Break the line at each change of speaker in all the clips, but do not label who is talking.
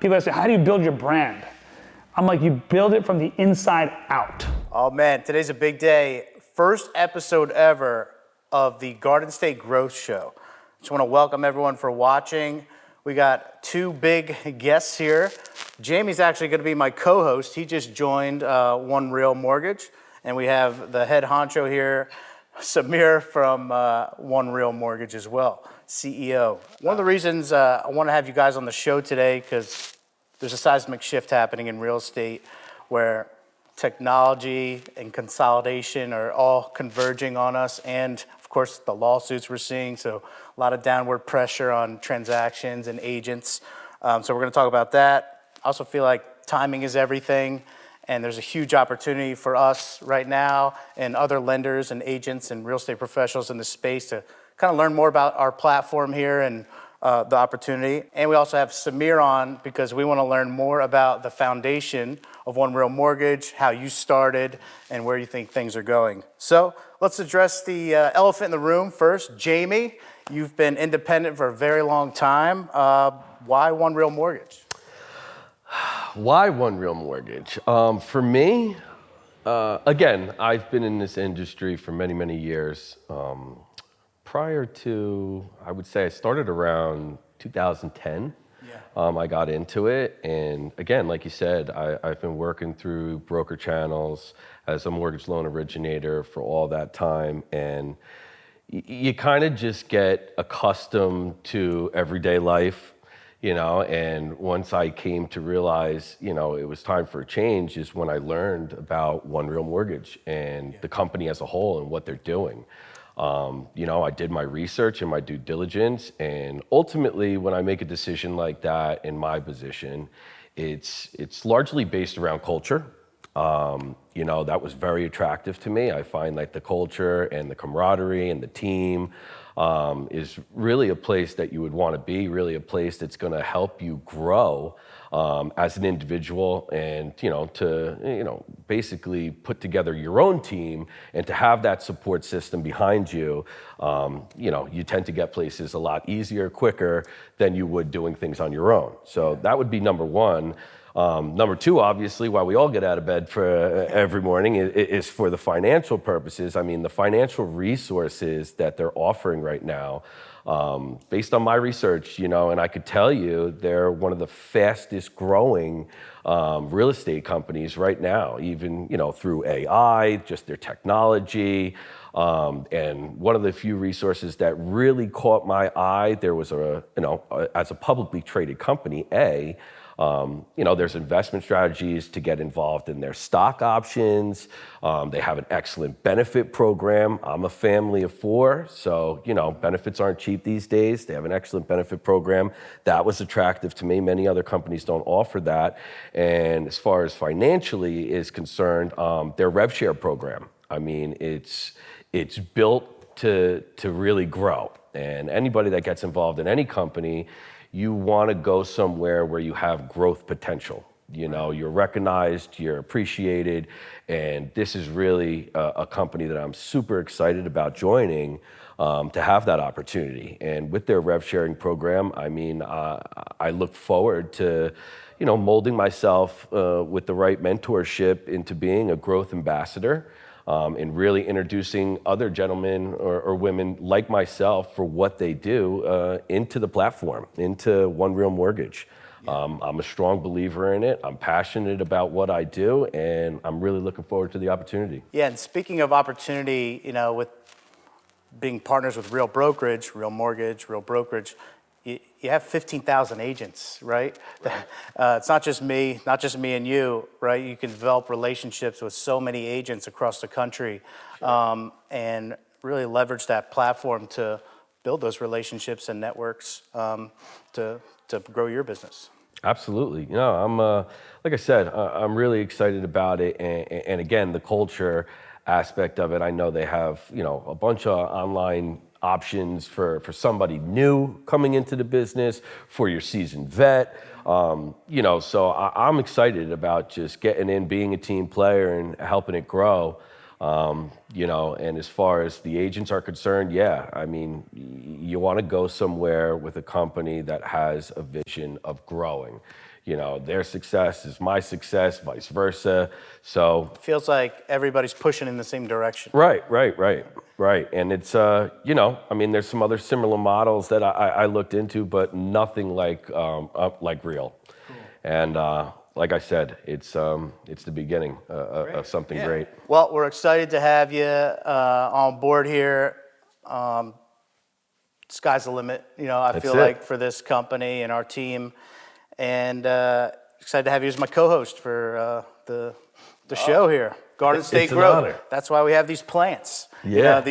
People say, how do you build your brand? I'm like, you build it from the inside out.
Oh man, today's a big day. First episode ever of the Garden State Growth Show. Just want to welcome everyone for watching. We got two big guests here. Jamie's actually going to be my co-host. He just joined One Real Mortgage. And we have the head honcho here, Samir from One Real Mortgage as well, CEO. One of the reasons I want to have you guys on the show today, because there's a seismic shift happening in real estate where technology and consolidation are all converging on us, and of course the lawsuits we're seeing, so a lot of downward pressure on transactions and agents. So we're going to talk about that. I also feel like timing is everything, and there's a huge opportunity for us right now and other lenders and agents and real estate professionals in the space to kind of learn more about our platform here and the opportunity. And we also have Samir on because we want to learn more about the foundation of One Real Mortgage, how you started, and where you think things are going. So let's address the elephant in the room first. Jamie, you've been independent for a very long time. Why One Real Mortgage?
Why One Real Mortgage? For me, again, I've been in this industry for many, many years. Prior to, I would say I started around 2010. I got into it, and again, like you said, I've been working through broker channels as a mortgage loan originator for all that time, and you kind of just get accustomed to everyday life. And once I came to realize, it was time for a change is when I learned about One Real Mortgage and the company as a whole and what they're doing. I did my research and my due diligence, and ultimately when I make a decision like that in my position, it's largely based around culture. That was very attractive to me. I find like the culture and the camaraderie and the team is really a place that you would want to be, really a place that's going to help you grow as an individual, and to basically put together your own team and to have that support system behind you. You tend to get places a lot easier, quicker than you would doing things on your own. So that would be number one. Number two, obviously, why we all get out of bed for every morning is for the financial purposes. I mean, the financial resources that they're offering right now, based on my research, and I could tell you they're one of the fastest growing real estate companies right now, even, through AI, just their technology. And one of the few resources that really caught my eye, there was as a publicly traded company, there's investment strategies to get involved in their stock options. They have an excellent benefit program. I'm a family of four, so, benefits aren't cheap these days. They have an excellent benefit program. That was attractive to me. Many other companies don't offer that. And as far as financially is concerned, their rev share program, I mean, it's built to really grow. And anybody that gets involved in any company, you want to go somewhere where you have growth potential. You're recognized, you're appreciated, and this is really a company that I'm super excited about joining to have that opportunity. And with their rev sharing program, I mean, I look forward to, molding myself with the right mentorship into being a growth ambassador. And really introducing other gentlemen or women like myself for what they do into the platform, into One Real Mortgage. I'm a strong believer in it. I'm passionate about what I do, and I'm really looking forward to the opportunity.
Yeah, and speaking of opportunity, with being partners with Real Brokerage, Real Mortgage, Real Brokerage, you have 15,000 agents, right? It's not just me and you, right? You can develop relationships with so many agents across the country, and really leverage that platform to build those relationships and networks to grow your business.
Absolutely. I'm like I said, I'm really excited about it, and again, the culture aspect of it. I know they have a bunch of online options for somebody new coming into the business, for your seasoned vet. So I'm excited about just getting in, being a team player and helping it grow. And as far as the agents are concerned, yeah, I mean, you want to go somewhere with a company that has a vision of growing. their success is my success, vice versa. So
Feels like everybody's pushing in the same direction.
right. And it's, there's some other similar models that I looked into, but nothing like real. Cool. And like I said, it's the beginning of something great.
Well, we're excited to have you on board here. Sky's the limit, I feel like, for this company and our team. And excited to have you as my co-host for the show here. Garden State Growth. That's why we have these plants. These are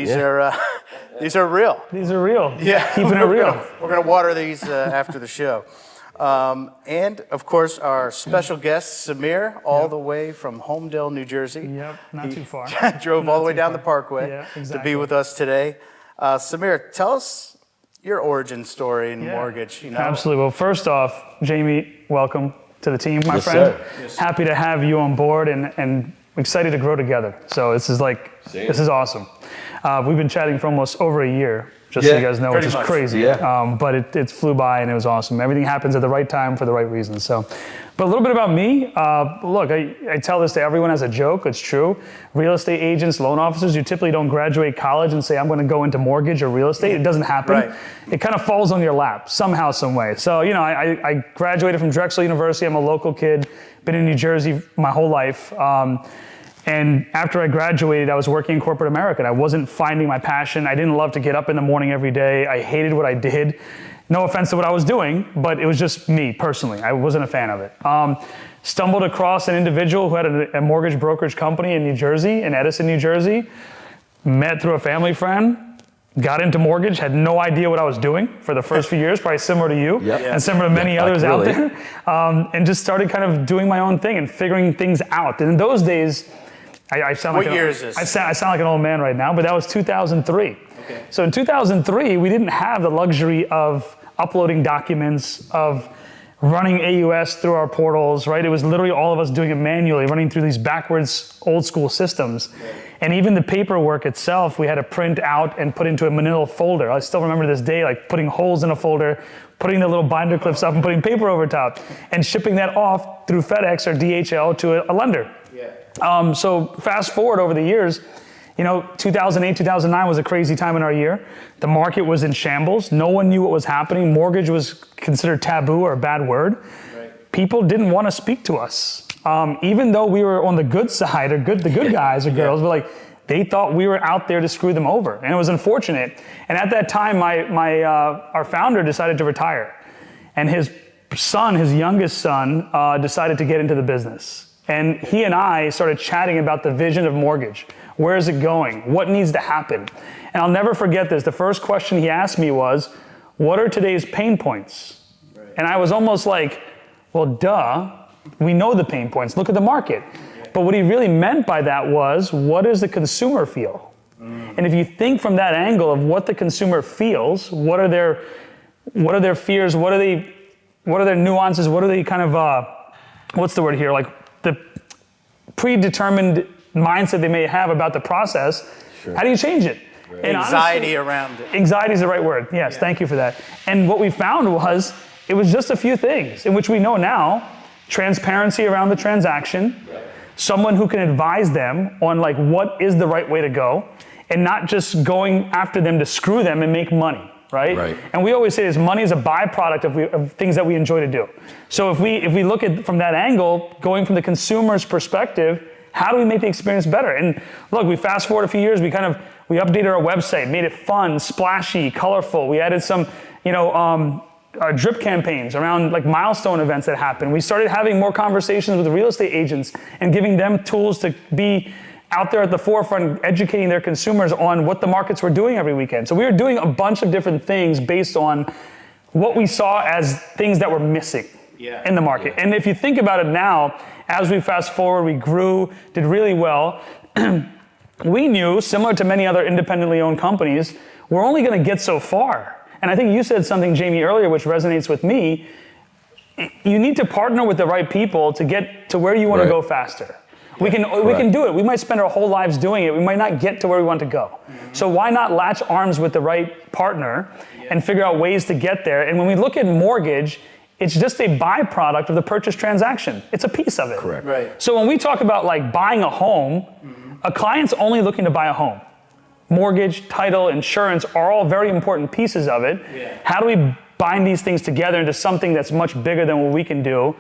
these are real.
These are real.
Yeah,
keeping it real.
We're gonna water these after the show. And of course, our special guest, Samir, all the way from Homedale, New Jersey.
Yep, not too far.
Drove all the way down the Parkway to be with us today. Samir, tell us your origin story in mortgage.
Absolutely. Well, first off, Jamie, welcome to the team, my
Yes,
friend.
sir.
Yes. Happy to have you on board and excited to grow together. So this is awesome. We've been chatting for almost over a year, just so you guys know, which is crazy.
Yeah.
But it flew by and it was awesome. Everything happens at the right time for the right reasons. So, but a little bit about me. Look, I tell this to everyone as a joke. It's true. Real estate agents, loan officers, you typically don't graduate college and say, I'm going to go into mortgage or real estate. It doesn't happen. Right. It kind of falls on your lap somehow, some way. So, I graduated from Drexel University. I'm a local kid, been in New Jersey my whole life. And after I graduated, I was working in corporate America. And I wasn't finding my passion. I didn't love to get up in the morning every day. I hated what I did. No offense to what I was doing, but it was just me personally. I wasn't a fan of it. Stumbled across an individual who had a mortgage brokerage company in New Jersey, in Edison, New Jersey. Met through a family friend. Got into mortgage, had no idea what I was doing for the first few years, probably similar to you, and similar to many others out there. And just started kind of doing my own thing and figuring things out. And in those days, I sound like
what year is this?
I sound like an old man right now, but that was 2003. Okay. So in 2003, we didn't have the luxury of uploading documents, of running AUS through our portals, right? It was literally all of us doing it manually, running through these backwards old school systems. Right. And even the paperwork itself, we had to print out and put into a manila folder. I still remember this day, like putting holes in a folder, putting the little binder clips up and putting paper over top and shipping that off through FedEx or DHL to a lender. Yeah. So fast forward over the years, 2008, 2009 was a crazy time in our year. The market was in shambles. No one knew what was happening. Mortgage was considered taboo or a bad word. Right. People didn't want to speak to us. Even though we were on the good side or the good guys or girls, but they thought we were out there to screw them over. And it was unfortunate. And at that time, our founder decided to retire. And his youngest son, decided to get into the business. And he and I started chatting about the vision of mortgage. Where is it going? What needs to happen? And I'll never forget this. The first question he asked me was, what are today's pain points? Right. And I was almost like, well, duh, we know the pain points. Look at the market. Yeah. But what he really meant by that was, what does the consumer feel? And if you think from that angle of what the consumer feels, what are their fears? What are their nuances? What are they kind of, what's the word here? Like the predetermined mindset they may have about the process. Sure. How do you change it?
Right. And anxiety around it.
Anxiety is the right word. Yes, thank you for that. And what we found was, it was just a few things in which we know now: transparency around the transaction, someone who can advise them on what is the right way to go, and not just going after them to screw them and make money. Right? And we always say this: money is a byproduct of things that we enjoy to do. So if we look at from that angle, going from the consumer's perspective, how do we make the experience better? And look, we fast forward a few years, we updated our website, made it fun, splashy, colorful. We added some, drip campaigns around milestone events that happen. We started having more conversations with real estate agents and giving them tools to be out there at the forefront, educating their consumers on what the markets were doing every weekend. So we were doing a bunch of different things based on what we saw as things that were missing in the market. And if you think about it now, as we fast forward, we grew, did really well. We knew, similar to many other independently owned companies, we're only going to get so far. And I think you said something, Jamie, earlier, which resonates with me. You need to partner with the right people to get to where you want to go faster. We can do it. We might spend our whole lives doing it. We might not get to where we want to go. Mm-hmm. So why not latch arms with the right partner and figure out ways to get there? And when we look at mortgage, It's just a byproduct of the purchase transaction. It's a piece of it.
Correct.
Right.
So when we talk about like buying a home, a client's only looking to buy a home. Mortgage, title, insurance are all very important pieces of it.
Yeah.
How do we bind these things together into something that's much bigger than what we can do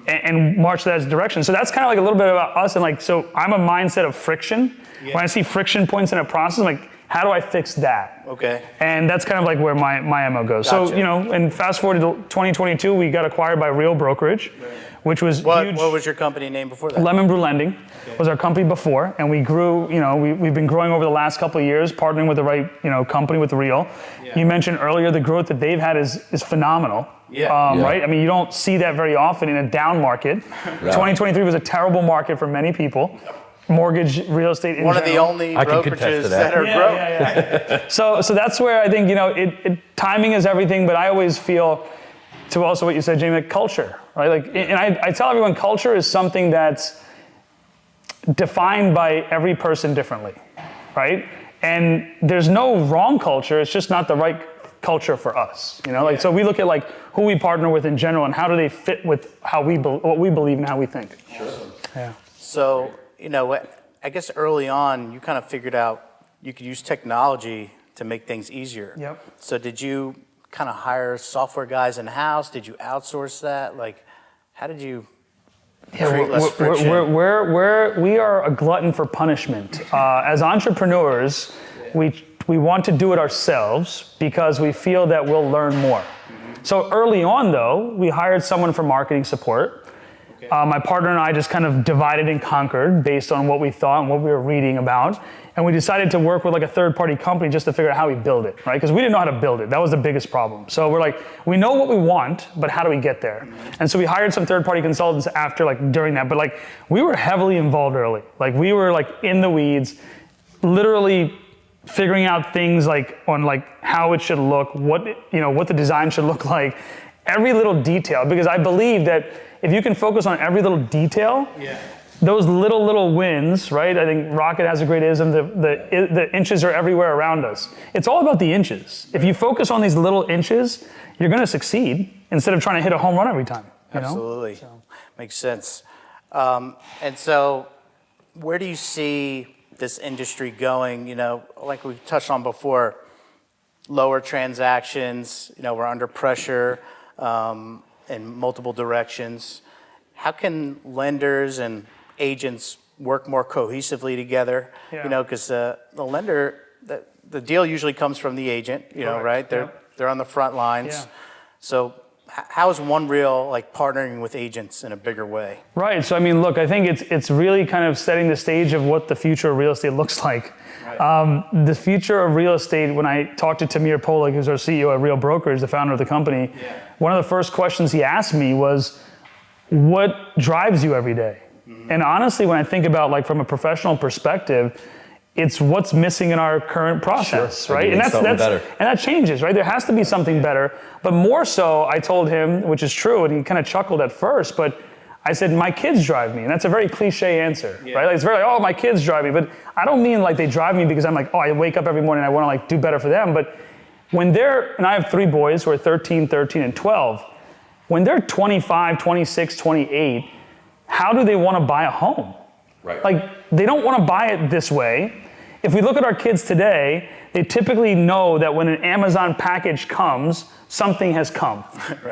and march that direction? So that's kind of like a little bit about us. And like, so I'm a mindset of friction.
Yeah.
When I see friction points in a process, I'm like, how do I fix that?
Okay.
And that's kind of like where my MO goes.
Gotcha.
So, and fast forward to 2022, we got acquired by Real Brokerage, which was huge.
What was your company name before that?
Lemon Brew Lending was our company before, and we grew, we've been growing over the last couple of years, partnering with the right, company with Real.
Yeah.
You mentioned earlier the growth that they've had is phenomenal.
Yeah.
Right? I mean, you don't see that very often in a down market. 2023 was a terrible market for many people. Mortgage, real estate in
One of the
general.
only
I can contest
brokerages
to that.
that are growing.
Yeah. So that's where I think, timing is everything, but I always feel, to also what you said, Jamie, like culture, right? Like, and I tell everyone culture is something that's defined by every person differently, right? And there's no wrong culture, it's just not the right culture for us, So we look at like who we partner with in general and how do they fit with how what we believe and how we think.
Sure.
Yeah.
So, I guess early on, you kind of figured out you could use technology to make things easier.
Yep.
So did you kind of hire software guys in-house? Did you outsource that? Like, how did you create less friction?
We are a glutton for punishment. As entrepreneurs, we want to do it ourselves because we feel that we'll learn more. So early on, though, we hired someone for marketing support. My partner and I just kind of divided and conquered based on what we thought and what we were reading about. And we decided to work with like a third-party company just to figure out how we build it, right? Because we didn't know how to build it. That was the biggest problem. So we're like, we know what we want, but how do we get there? And so we hired some third-party consultants after, like during that. But like, we were heavily involved early. Like we were like in the weeds, literally figuring out things like on like how it should look, what the design should look like, every little detail. Because I believe that if you can focus on every little detail, those little wins, right? I think Rocket has a great ism, the inches are everywhere around us. It's all about the inches. If you focus on these little inches, you're gonna succeed instead of trying to hit a home run every time.
Absolutely. Makes sense. And so where do you see this industry going? Like we touched on before, lower transactions, we're under pressure in multiple directions. How can lenders and agents work more cohesively together?
Yeah.
Because the lender, the deal usually comes from the agent, right? They're on the front lines.
Yeah.
So how is One Real like partnering with agents in a bigger way?
Right. So I mean, look, I think it's really kind of setting the stage of what the future of real estate looks like. Right. The future of real estate, when I talked to Tamir Poleg, who's our CEO at Real Brokerage, the founder of the company, one of the first questions he asked me was, what drives you every day? And honestly, when I think about like from a professional perspective, it's what's missing in our current process, right? And that changes, right? There has to be something better. But more so, I told him, which is true, and he kind of chuckled at first, but I said, my kids drive me. And that's a very cliche answer, right? Like, it's very like, oh, my kids drive me. But I don't mean like they drive me because I'm like, oh, I wake up every morning and I want to like do better for them. But when and I have 3 boys who are 13, and 12. When they're 25, 26, 28, how do they want to buy a home?
Right.
Like, they don't want to buy it this way. If we look at our kids today, they typically know that when an Amazon package comes, something has come,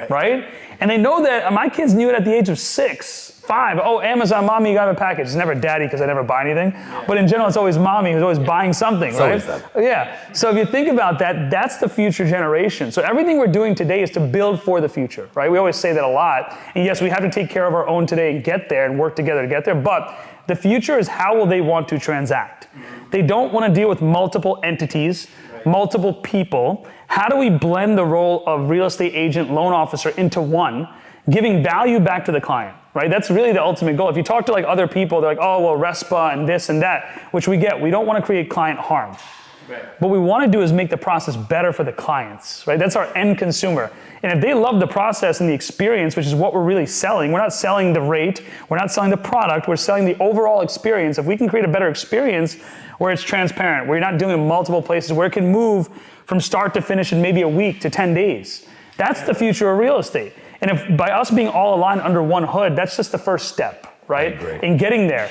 right? And they know that my kids knew it at the age of 6, 5. Oh, Amazon, mommy, you got a package. It's never daddy because I never buy anything. But in general, it's always mommy who's always buying something,
It's
right?
always them.
Yeah. So if you think about that, that's the future generation. So everything we're doing today is to build for the future, right? We always say that a lot. And yes, we have to take care of our own today and get there and work together to get there. But the future is how will they want to transact? They don't want to deal with multiple entities, multiple people. How do we blend the role of real estate agent, loan officer into one, giving value back to the client, right? That's really the ultimate goal. If you talk to like other people, they're like, oh, well, RESPA and this and that, which we get. We don't want to create client harm. What we want to do is make the process better for the clients, right? That's our end consumer. And if they love the process and the experience, which is what we're really selling, we're not selling the rate, we're not selling the product, we're selling the overall experience. If we can create a better experience where it's transparent, where you're not doing it in multiple places, where it can move from start to finish in maybe a week to 10 days, that's the future of real estate. And if by us being all aligned under one hood, that's just the first step, right? In getting there.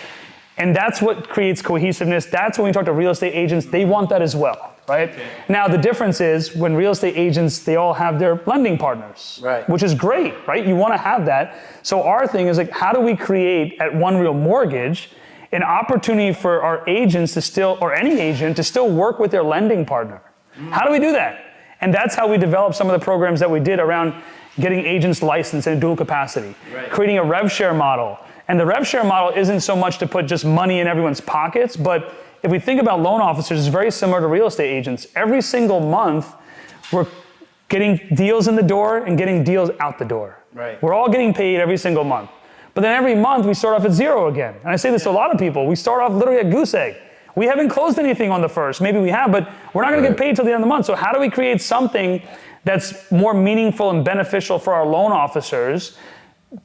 And that's what creates cohesiveness. That's when we talk to real estate agents, they want that as well, right? Okay. Now, the difference is when real estate agents, they all have their lending partners,
right?
Which is great, right? You want to have that. So our thing is like, how do we create at One Real Mortgage an opportunity for our agents to still, or any agent to still work with their lending partner? How do we do that? And that's how we develop some of the programs that we did around getting agents licensed in dual capacity, creating a rev share model. And the rev share model isn't so much to put just money in everyone's pockets, but if we think about loan officers, it's very similar to real estate agents. Every single month, we're getting deals in the door and getting deals out the door.
Right.
We're all getting paid every single month. But then every month, we start off at zero again. And I say this to a lot of people. We start off literally at goose egg. We haven't closed anything on the first. Maybe we have, but we're not going to get paid till the end of the month. So how do we create something that's more meaningful and beneficial for our loan officers,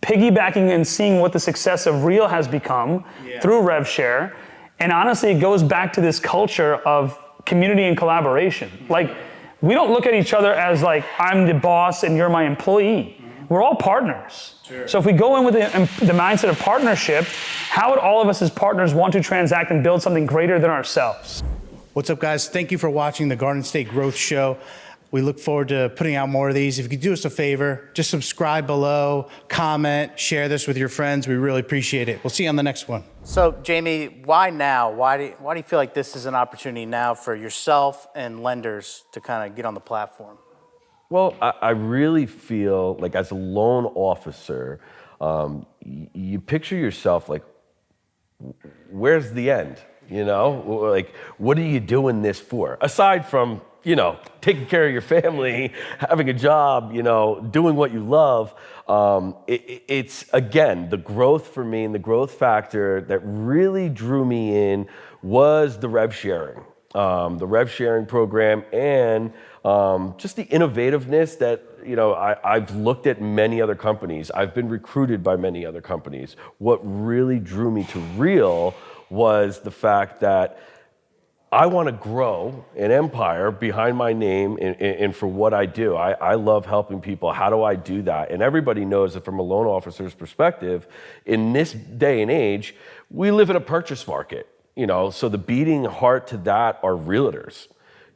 piggybacking and seeing what the success of Real has become through RevShare? And honestly, it goes back to this culture of community and collaboration. Like, we don't look at each other as like, I'm the boss and you're my employee. We're all partners. Sure. So if we go in with the mindset of partnership, how would all of us as partners want to transact and build something greater than ourselves?
What's up, guys? Thank you for watching the Garden State Growth Show. We look forward to putting out more of these. If you could do us a favor, just subscribe below, comment, share this with your friends. We really appreciate it. We'll see you on the next one. So, Jamie, why now? Why do you feel like this is an opportunity now for yourself and lenders to kind of get on the platform?
Well, I really feel like as a loan officer, you picture yourself like, where's the end? You know, like, what are you doing this for? Aside from, you know, taking care of your family, having a job, you know, doing what you love. It's, again, the growth for me and the growth factor that really drew me in was the rev sharing. The rev sharing program and just the innovativeness that, you know, I've looked at many other companies. I've been recruited by many other companies. What really drew me to Real was the fact that I want to grow an empire behind my name and for what I do. I love helping people. How do I do that? And everybody knows that from a loan officer's perspective, in this day and age, we live in a purchase market. You know, so the beating heart to that are realtors.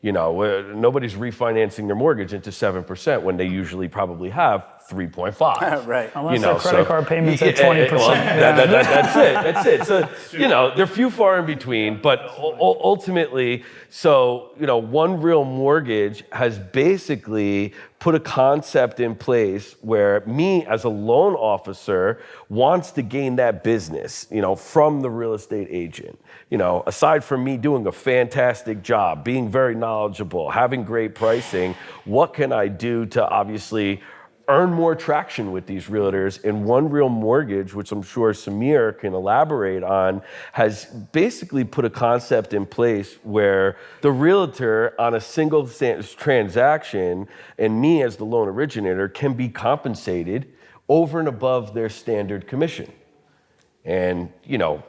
You know, nobody's refinancing their mortgage into 7% when they usually probably have 3.5.
Right.
Unless their credit card payments at 20%.
Well, that's it. So, you know, they're few far in between, but ultimately, so, you know, One Real Mortgage has basically put a concept in place where me as a loan officer wants to gain that business, you know, from the real estate agent. You know, aside from me doing a fantastic job, being very knowledgeable, having great pricing, what can I do to obviously earn more traction with these realtors? And One Real Mortgage, which I'm sure Samir can elaborate on, has basically put a concept in place where the realtor on a single transaction and me as the loan originator can be compensated over and above their standard commission. And, you know,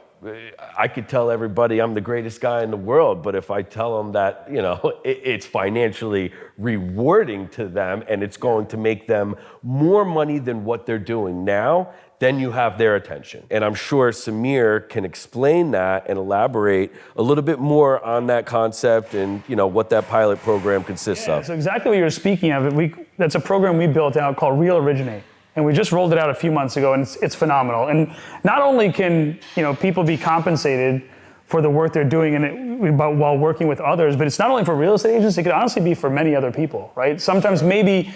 I could tell everybody I'm the greatest guy in the world, but if I tell them that, you know, it's financially rewarding to them and it's going to make them more money than what they're doing now, then you have their attention. And I'm sure Samir can explain that and elaborate a little bit more on that concept and, you know, what that pilot program consists of.
So exactly what you're speaking of, that's a program we built out called Real Originate. And we just rolled it out a few months ago, and it's phenomenal. And not only can, you know, people be compensated for the work they're doing while working with others, but it's not only for real estate agents, it could honestly be for many other people, right? Sometimes maybe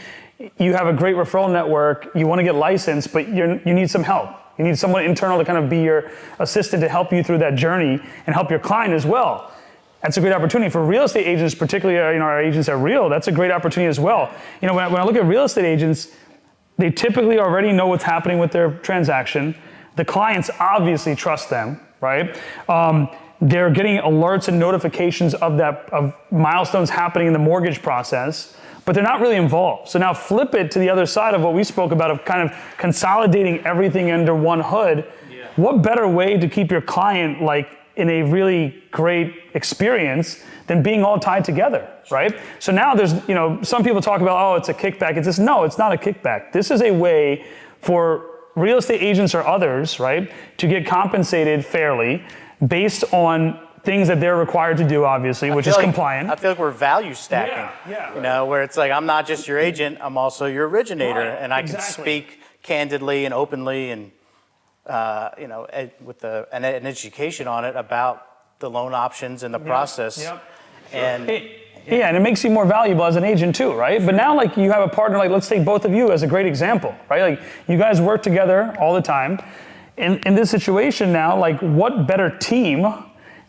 you have a great referral network, you want to get licensed, but you need some help. You need someone internal to kind of be your assistant to help you through that journey and help your client as well. That's a great opportunity for real estate agents, particularly, you know, our agents at Real. That's a great opportunity as well. You know, when I look at real estate agents, they typically already know what's happening with their transaction. The clients obviously trust them, right? They're getting alerts and notifications of milestones happening in the mortgage process, but they're not really involved. So now flip it to the other side of what we spoke about of kind of consolidating everything under one hood. Yeah. What better way to keep your client like in a really great experience than being all tied together, right? So now there's, some people talk about, oh, it's a kickback. It's this. No, it's not a kickback. This is a way for real estate agents or others, right, to get compensated fairly based on things that they're required to do, obviously, which is compliant.
I feel like we're value stacking.
Yeah.
Where it's like, I'm not just your agent, I'm also your originator,
Right,
and I can
exactly.
speak candidly and openly and with an education on it about the loan options and the process.
Yep.
And
and it makes you more valuable as an agent too, right? But now, like, you have a partner, like, let's take both of you as a great example, right? Like, you guys work together all the time. In this situation now, like, what better team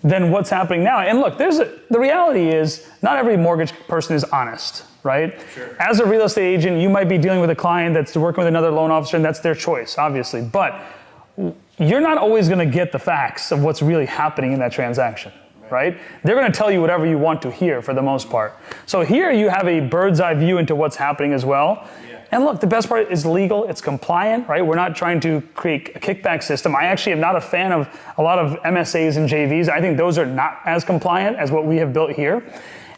than what's happening now? And look, the reality is not every mortgage person is honest, right?
Sure.
As a real estate agent, you might be dealing with a client that's working with another loan officer, and that's their choice, obviously. But you're not always going to get the facts of what's really happening in that transaction, right? They're going to tell you whatever you want to hear for the most part. So here you have a bird's eye view into what's happening as well. And look, the best part is legal, it's compliant, right? We're not trying to create a kickback system. I actually am not a fan of a lot of MSAs and JVs. I think those are not as compliant as what we have built here.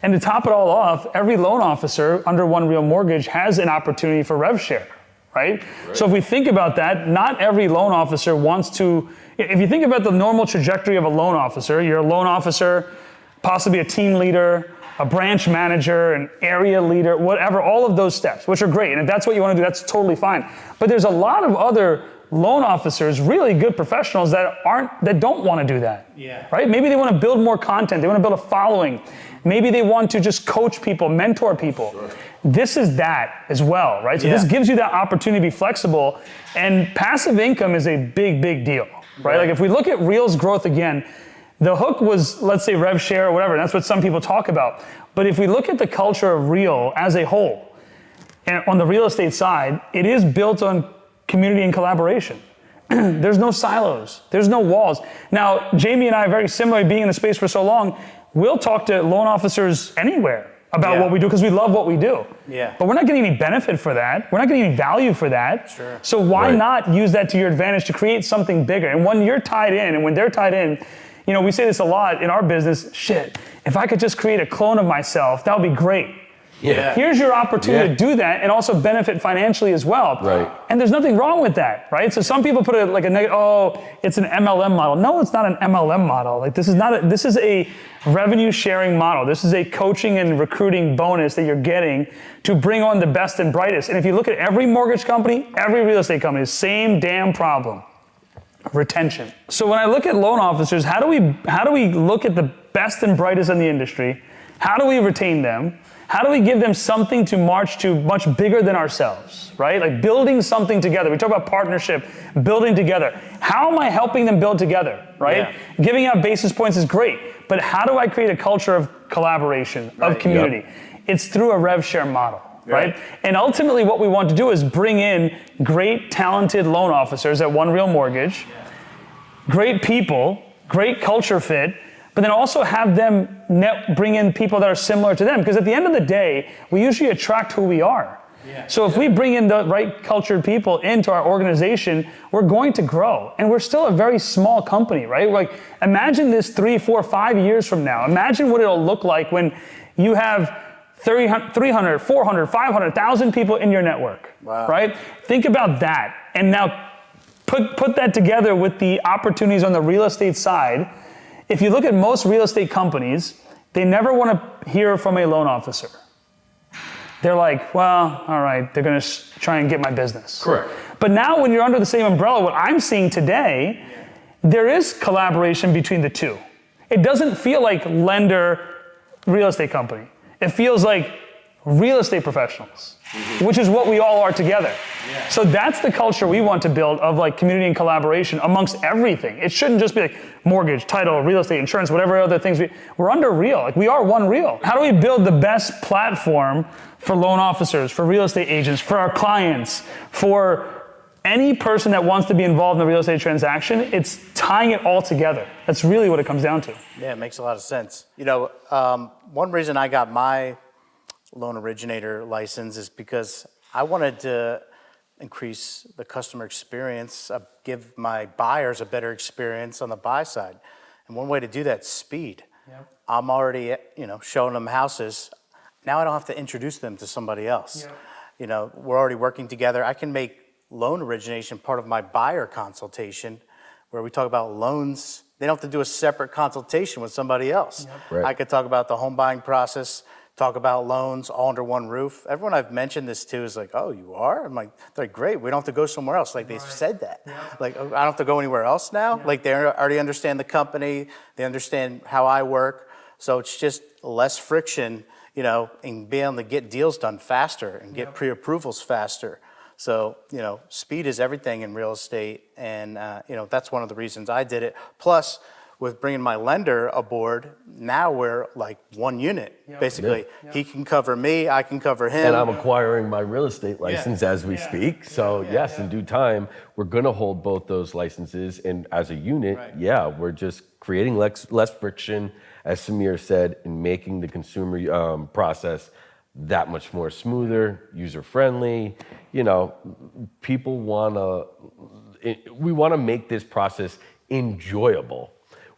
And to top it all off, every loan officer under One Real Mortgage has an opportunity for rev share, right? So if we think about that, not every loan officer wants to, if you think about the normal trajectory of a loan officer, you're a loan officer, possibly a team leader, a branch manager, an area leader, whatever, all of those steps, which are great. And if that's what you want to do, that's totally fine. But there's a lot of other loan officers, really good professionals that don't want to do that. Right? Maybe they want to build more content. They want to build a following. Maybe they want to just coach people, mentor people. Sure. This is that as well, right? So this gives you that opportunity to be flexible. And passive income is a big, big deal, right? Like, if we look at Real's growth again, the hook was, let's say, rev share or whatever. That's what some people talk about. But if we look at the culture of Real as a whole, and on the real estate side, it is built on community and collaboration. There's no silos. There's no walls. Now, Jamie and I, very similarly, being in the space for so long, we'll talk to loan officers anywhere about what we do because we love what we do. But we're not getting any benefit for that. We're not getting any value for that. So why not use that to your advantage to create something bigger? And when you're tied in and when they're tied in, we say this a lot in our business, shit, if I could just create a clone of myself, that would be great. Here's your opportunity to do that and also benefit financially as well. And there's nothing wrong with that, right? So some people put it like it's an MLM model. No, it's not an MLM model. Like, this is a revenue sharing model. This is a coaching and recruiting bonus that you're getting to bring on the best and brightest. And if you look at every mortgage company, every real estate company, same damn problem. Retention. So when I look at loan officers, how do we look at the best and brightest in the industry? How do we retain them? How do we give them something to march to much bigger than ourselves, right? Like, building something together. We talk about partnership, building together. How am I helping them build together, right? Giving out basis points is great, but how do I create a culture of collaboration, of community? It's through a rev share model. Right? And ultimately what we want to do is bring in great, talented loan officers at One Real Mortgage, great people, great culture fit, but then also have them bring in people that are similar to them. Because at the end of the day, we usually attract who we are. So if we bring in the right cultured people into our organization, we're going to grow. And we're still a very small company, right? Like, imagine this 3, 4, 5 years from now. Imagine what it'll look like when you have 300, 400, 500,000 people in your network, right? Think about that. And now put that together with the opportunities on the real estate side. If you look at most real estate companies, they never want to hear from a loan officer. They're like, well, all right, they're going to try and get my business.
Correct.
But now when you're under the same umbrella, what I'm seeing today, there is collaboration between the two. It doesn't feel like lender, real estate company. It feels like real estate professionals, which is what we all are together. So that's the culture we want to build of, like, community and collaboration amongst everything. It shouldn't just be like mortgage, title, real estate, insurance, whatever other things. We're under Real. Like, we are One Real. How do we build the best platform for loan officers, for real estate agents, for our clients, for any person that wants to be involved in the real estate transaction? It's tying it all together. That's really what it comes down to.
Yeah, it makes a lot of sense. One reason I got my loan originator license is because I wanted to increase the customer experience, give my buyers a better experience on the buy side. And one way to do that is speed. I'm already, showing them houses. Now I don't have to introduce them to somebody else. We're already working together. I can make loan origination part of my buyer consultation, where we talk about loans. They don't have to do a separate consultation with somebody else.
Right.
I could talk about the home buying process, talk about loans all under one roof. Everyone I've mentioned this to is like, oh, you are? I'm like, they're like, great, we don't have to go somewhere else. Like, they've said that. Like, oh, I don't have to go anywhere else now? Like, they already understand the company, they understand how I work. So it's just less friction, and being able to get deals done faster and get pre-approvals faster. So, speed is everything in real estate. And, that's one of the reasons I did it. Plus, with bringing my lender aboard, now we're like one unit, basically. He can cover me, I can cover him.
And I'm acquiring my real estate license as we speak. So yes, in due time, we're gonna hold both those licenses. And as a unit, we're just creating less friction, as Samir said, in making the consumer process that much more smoother, user-friendly. People we wanna make this process enjoyable.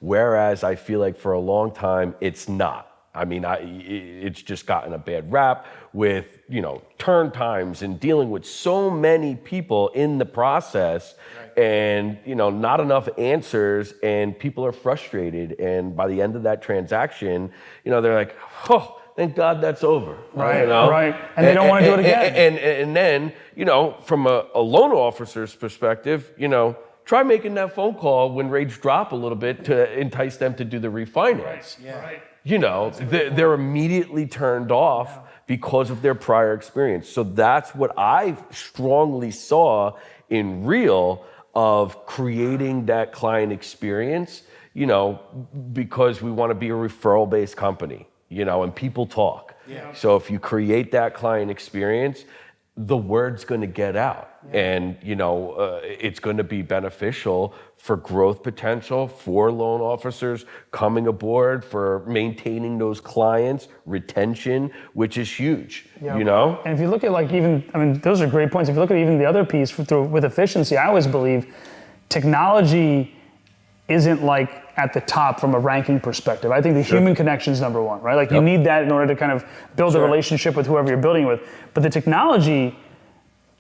Whereas I feel like for a long time, it's not. I mean, it's just gotten a bad rap with, turn times and dealing with so many people in the process and, not enough answers, and people are frustrated. And by the end of that transaction, they're like, oh, thank God that's over.
Right, right. And they don't want to do it again.
And then, from a loan officer's perspective, try making that phone call when rates drop a little bit to entice them to do the refinance. They're immediately turned off because of their prior experience. So that's what I strongly saw in Real, of creating that client experience, because we want to be a referral-based company, and people talk. So if you create that client experience, the word's going to get out, and it's going to be beneficial for growth potential, for loan officers coming aboard, for maintaining those clients, retention, which is huge. And
if you look at those are great points. If you look at even the other piece with efficiency, I always believe technology isn't like at the top from a ranking perspective. I think the human connection is number one, right? Like you need that in order to kind of build a relationship with whoever you're building with. But the technology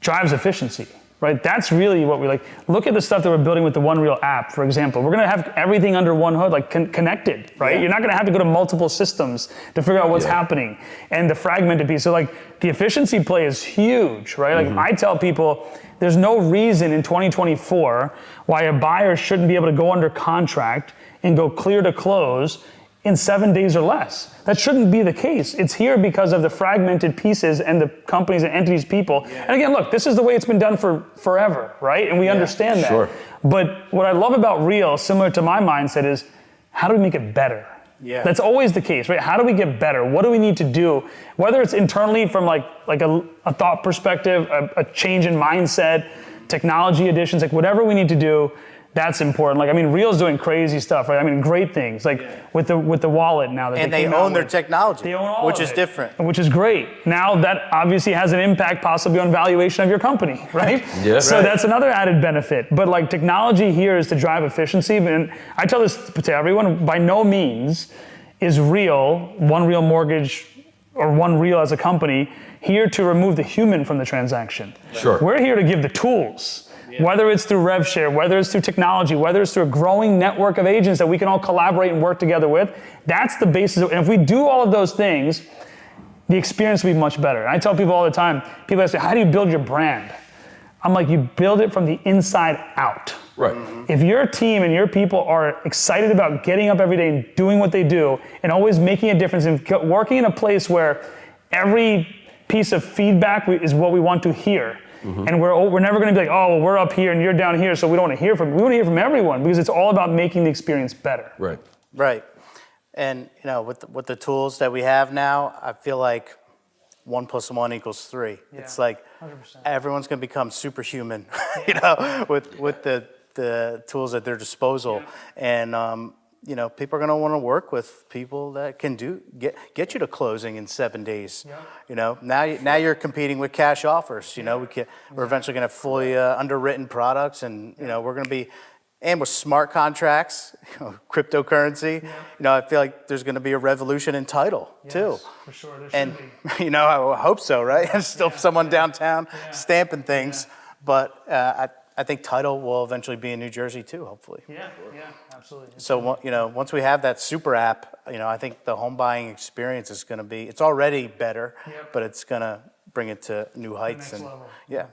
drives efficiency, right? That's really what we like. Look at the stuff that we're building with the One Real app, for example. We're gonna have everything under one hood, like connected, right? You're not gonna have to go to multiple systems to figure out what's happening, and the fragmented piece. So like the efficiency play is huge, right? Like I tell people, there's no reason in 2024 why a buyer shouldn't be able to go under contract and go clear to close in 7 days or less. That shouldn't be the case. It's here because of the fragmented pieces and the companies and entities, people. And again, look, this is the way it's been done for forever, right? And we understand that. But what I love about Real, similar to my mindset, is how do we make it better? That's always the case, right? How do we get better? What do we need to do? Whether it's internally from like a thought perspective, a change in mindset, technology additions, like whatever we need to do, that's important. Like, Real's doing crazy stuff, right? Great things, like with the wallet now. That
they own their technology,
they own all
which
of
is
it,
different.
Which is great. Now that obviously has an impact possibly on valuation of your company, right? So that's another added benefit. But like technology here is to drive efficiency. And I tell this to everyone, by no means is One Real Mortgage or One Real as a company here to remove the human from the transaction. We're here to give the tools. Whether it's through RevShare, whether it's through technology, whether it's through a growing network of agents that we can all collaborate and work together with, that's the basis. And if we do all of those things, the experience will be much better. And I tell people all the time, people ask me, how do you build your brand? I'm like, you build it from the inside out. If your team and your people are excited about getting up every day and doing what they do and always making a difference and working in a place where every piece of feedback is what we want to hear. And we're never going to be like, oh, well, we're up here and you're down here, so we don't want to hear from you. We want to hear from everyone because it's all about making the experience better.
Right. And with the tools that we have now, I feel like 1 + 1 = 3. It's like 100%. Everyone's going to become superhuman, with the tools at their disposal. And people are going to want to work with people that can get you to closing in 7 days. Now you're competing with cash offers. We're eventually going to have fully underwritten products, and we're going to be And with smart contracts, cryptocurrency, I feel like there's going to be a revolution in title too.
For sure, there
And
should
I hope so, right? There's still someone downtown stamping things, but I think title will eventually be in New Jersey too, hopefully.
Yeah, absolutely.
So once we have that super app, I think the home buying experience is going to be. It's already better, but it's going to bring it to new heights.
Next level.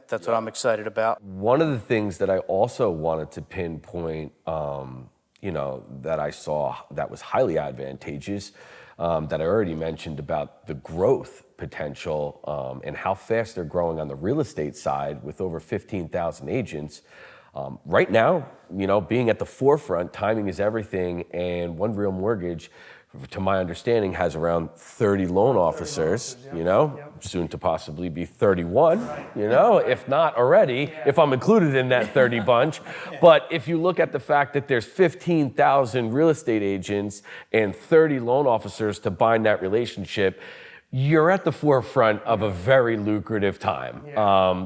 That's what I'm excited about.
One of the things that I also wanted to pinpoint, that I saw that was highly advantageous, that I already mentioned about the growth potential and how fast they're growing on the real estate side with over 15,000 agents. Right now, being at the forefront, timing is everything, and One Real Mortgage, to my understanding, has around 30 loan officers, soon to possibly be 31, if not already, if I'm included in that 30 bunch. But if you look at the fact that there's 15,000 real estate agents and 30 loan officers to bind that relationship, you're at the forefront of a very lucrative time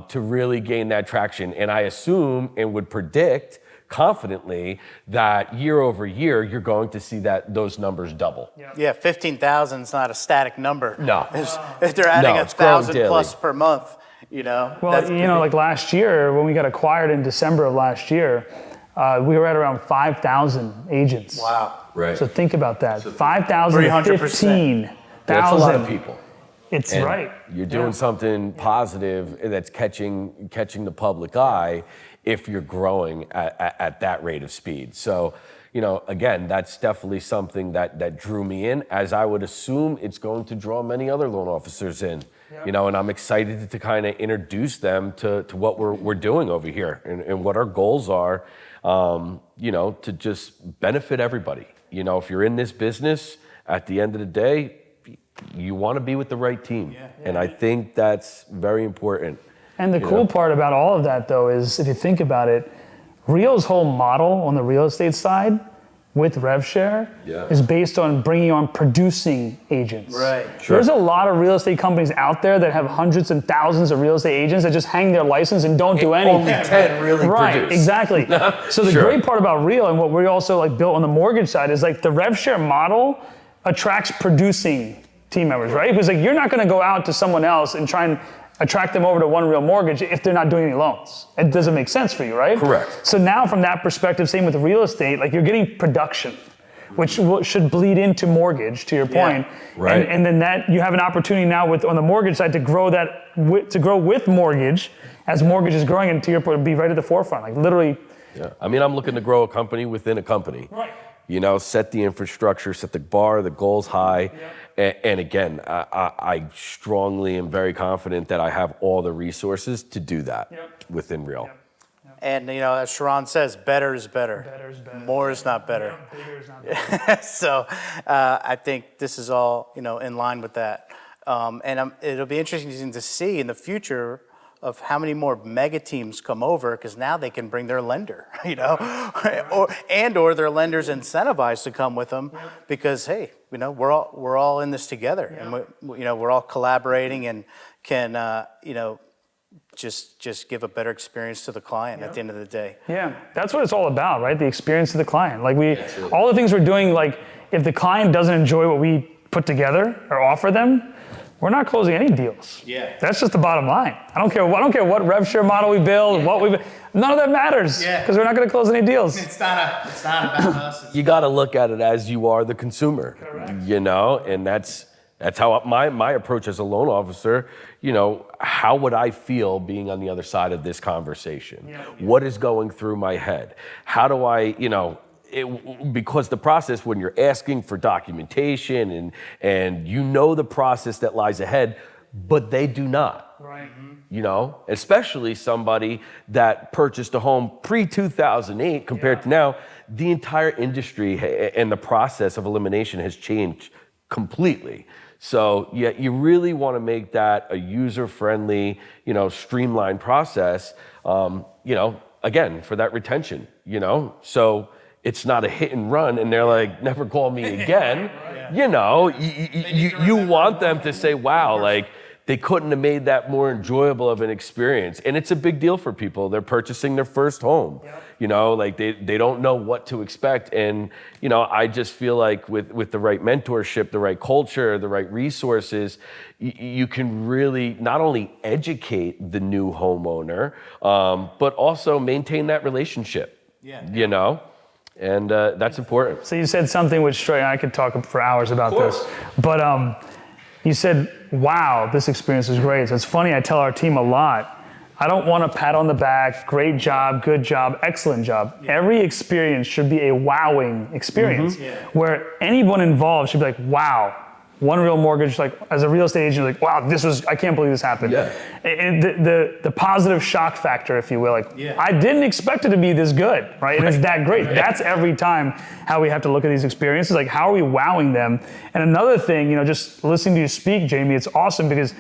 to really gain that traction. And I assume and would predict confidently that year over year, you're going to see those numbers double.
15,000 is not a static number.
No.
If they're adding
it's growing
1,000
daily.
plus per month,
Well, like last year, when we got acquired in December of last year, we were at around 5,000 agents.
Wow.
Right.
So think about that. 5,000 to
300%.
15,000.
That's a lot of people.
It's
And
right.
You're doing something positive that's catching the public eye if you're growing at that rate of speed. So, again, that's definitely something that drew me in, as I would assume it's going to draw many other loan officers in. And I'm excited to kind of introduce them to what we're doing over here and what our goals are, to just benefit everybody. If you're in this business, at the end of the day, you want to be with the right team. And I think that's very important.
And the cool part about all of that, though, is if you think about it, Real's whole model on the real estate side with RevShare is based on bringing on producing agents.
Right.
Sure.
There's a lot of real estate companies out there that have hundreds and thousands of real estate agents that just hang their license and don't do anything.
Only 10 really
Right,
produce.
exactly. So the
Sure.
great part about Real and what we also built on the mortgage side is the RevShare model attracts producing team members, right? Because you're not going to go out to someone else and try and attract them over to One Real Mortgage if they're not doing any loans. It doesn't make sense for you, right?
Correct.
So now from that perspective, same with real estate, you're getting production, which should bleed into mortgage, to your point.
Right.
And then that you have an opportunity now on the mortgage side to grow with mortgage as mortgage is growing, and to your point, be right at the forefront, literally.
Yeah. I mean, I'm looking to grow a company within a company.
Right.
Set the infrastructure, set the bar, the goals high. And again, I strongly am very confident that I have all the resources to do that within Real.
And as Sharon says, better is better.
Better is better.
More is not better.
Bigger is not better.
So I think this is all in line with that. And it'll be interesting to see in the future of how many more mega teams come over, because now they can bring their lender, or their lenders incentivized to come with them, because hey, we're all in this together, and we're all collaborating and can just give a better experience to the client at the end of the day.
Yeah, that's what it's all about, right? The experience of the client. All the things we're doing, if the client doesn't enjoy what we put together or offer them, we're not closing any deals.
Yeah.
That's just the bottom line. I don't care what RevShare model we build, none of that matters, because we're not going to close any deals.
It's not about us.
You got to look at it as you are the consumer.
Correct.
And that's how my approach as a loan officer. How would I feel being on the other side of this conversation? What is going through my head? How do I, because the process, when you're asking for documentation and the process that lies ahead, but they do not.
Right.
Especially somebody that purchased a home pre-2008 compared to now, the entire industry and the process of elimination has changed completely. So you really want to make that a user-friendly, streamlined process, again, for that retention, So it's not a hit and run and they're like, never call me again. You want them to say, wow, they couldn't have made that more enjoyable of an experience. And it's a big deal for people. They're purchasing their first home. You know, like they don't know what to expect. And, you know, I just feel like with the right mentorship, the right culture, the right resources, you can really not only educate the new homeowner, but also maintain that relationship, you know? And that's important.
So you said something which I could talk for hours about this, but you said, wow, this experience is great. So it's funny, I tell our team a lot, I don't want a pat on the back, great job, good job, excellent job. Every experience should be a wowing experience where anyone involved should be like, wow. One Real Mortgage, like as a real estate agent, like, wow, I can't believe this happened. And the positive shock factor, if you will, like, I didn't expect it to be this good, right? And it's that great. That's every time how we have to look at these experiences, like how are we wowing them? And another thing, you know, just listening to you speak, Jamie, it's awesome because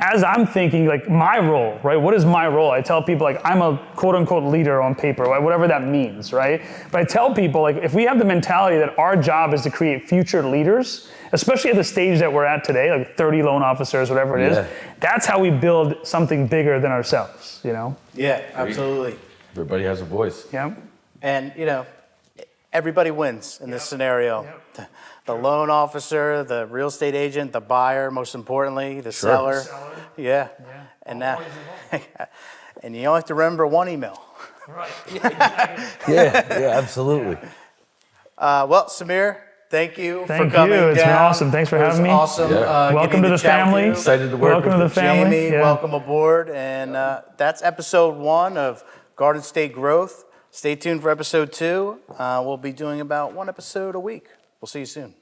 as I'm thinking, like my role, right? What is my role? I tell people like I'm a quote unquote leader on paper, right? Whatever that means, right? But I tell people like if we have the mentality that our job is to create future leaders, especially at the stage that we're at today, like 30 loan officers, whatever it is, that's how we build something bigger than ourselves, you know?
Yeah, absolutely.
Everybody has a voice.
Yeah.
And, you know, everybody wins in this scenario. The loan officer, the real estate agent, the buyer, most importantly, the seller. Yeah. And now, and you only have to remember one email.
Right.
Yeah, absolutely.
Well, Samir, thank you for coming
Thank you. It's been
down.
awesome. Thanks for having me.
Awesome.
Welcome to the family.
Excited to work
Welcome to
with
the
you.
family.
Jamie, welcome aboard. And that's episode 1 of Garden State Growth. Stay tuned for episode 2. We'll be doing about 1 episode a week. We'll see you soon.